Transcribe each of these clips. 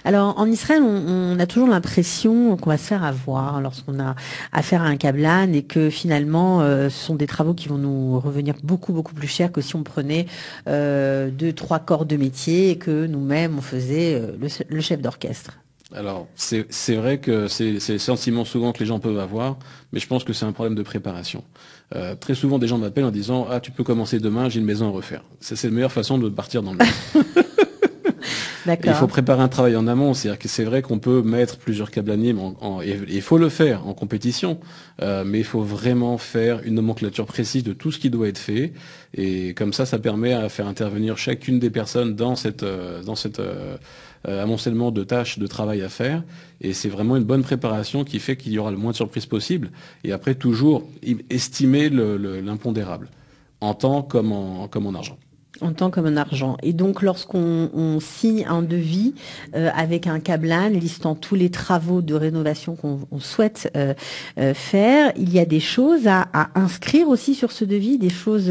Alors, en Israël, on a toujours l'impression qu'on va se faire avoir lorsqu'on a affaire à un câblan et que finalement, ce sont des travaux qui vont nous revenir beaucoup, beaucoup plus cher que si on prenait deux, trois corps de métier et que nous-mêmes, on faisait le chef d'orchestre. Alors, c'est vrai que c'est le sentiment souvent que les gens peuvent avoir, mais je pense que c'est un problème de préparation. Très souvent, des gens m'appellent en disant: «Ah, tu peux commencer demain, j'ai une maison à refaire». Ça, c'est la meilleure façon de partir dans le mur. Et il faut D'accord. préparer un travail en amont. C'est-à-dire que c'est vrai qu'on peut mettre plusieurs câbles animes et il faut le faire en compétition, mais il faut vraiment faire une nomenclature précise de tout ce qui doit être fait. Et comme ça permet à faire intervenir chacune des personnes dans cette amoncellement de tâches, de travail à faire. Et c'est vraiment une bonne préparation qui fait qu'il y aura le moins de surprises possible. Et après, toujours estimer l'impondérable, en temps comme en argent. En tant comme un argent. Et donc, lorsqu'on signe un devis avec un câblan listant tous les travaux de rénovation qu'on souhaite faire, il y a des choses à inscrire aussi sur ce devis, des choses.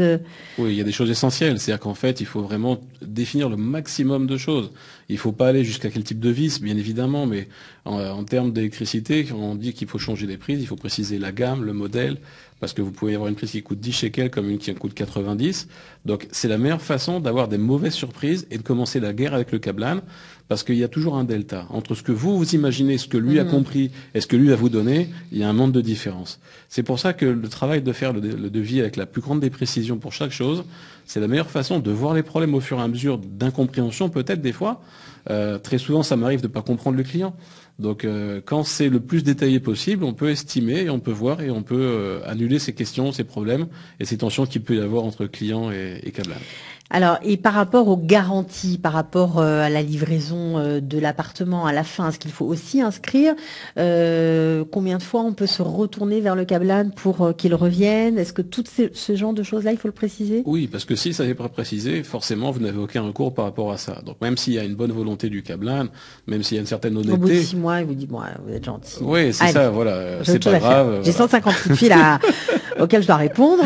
Oui, il y a des choses essentielles. C'est-à-dire qu'en fait, il faut vraiment définir le maximum de choses. Il faut pas aller jusqu'à quel type de vis, bien évidemment, mais en termes d'électricité, on dit qu'il faut changer des prises, il faut préciser la gamme, le modèle, parce que vous pouvez avoir une prise qui coûte 10 shekels comme une qui en coûte 90. Donc, c'est la meilleure façon d'avoir des mauvaises surprises et de commencer la guerre avec le câblan, parce qu'il y a toujours un delta entre ce que vous imaginez, ce que lui a compris et ce que lui va vous donner. Il y a un monde de différence. C'est pour ça que le travail de faire le devis avec la plus grande des précisions pour chaque chose, c'est la meilleure façon de voir les problèmes au fur et à mesure d'incompréhension, peut-être des fois. Très souvent, ça m'arrive de pas comprendre le client. Donc, quand c'est le plus détaillé possible, on peut estimer et on peut voir et on peut annuler ces questions, ces problèmes et ces tensions qu'il peut y avoir entre client et câblan. Alors, et par rapport aux garanties, par rapport à la livraison de l'appartement à la fin, est-ce qu'il faut aussi inscrire combien de fois on peut se retourner vers le câblan pour qu'il revienne? Est-ce que ce genre de choses-là, il faut le préciser? Oui, parce que si ça n'est pas précisé, forcément, vous n'avez aucun recours par rapport à ça. Donc, même s'il y a une bonne volonté du câblan, même s'il y a une certaine Au bout de honnêteté, 6 mois, il vous dit, bon, vous êtes gentil. oui, c'est Allez, ça, voilà, j'ai c'est autre chose pas à faire. grave, J'ai voilà. 150 coups de fil auxquels je dois répondre.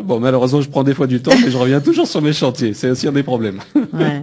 Bon, malheureusement, je prends des fois du temps, mais je reviens toujours sur mes chantiers. C'est aussi un des problèmes. Ouais.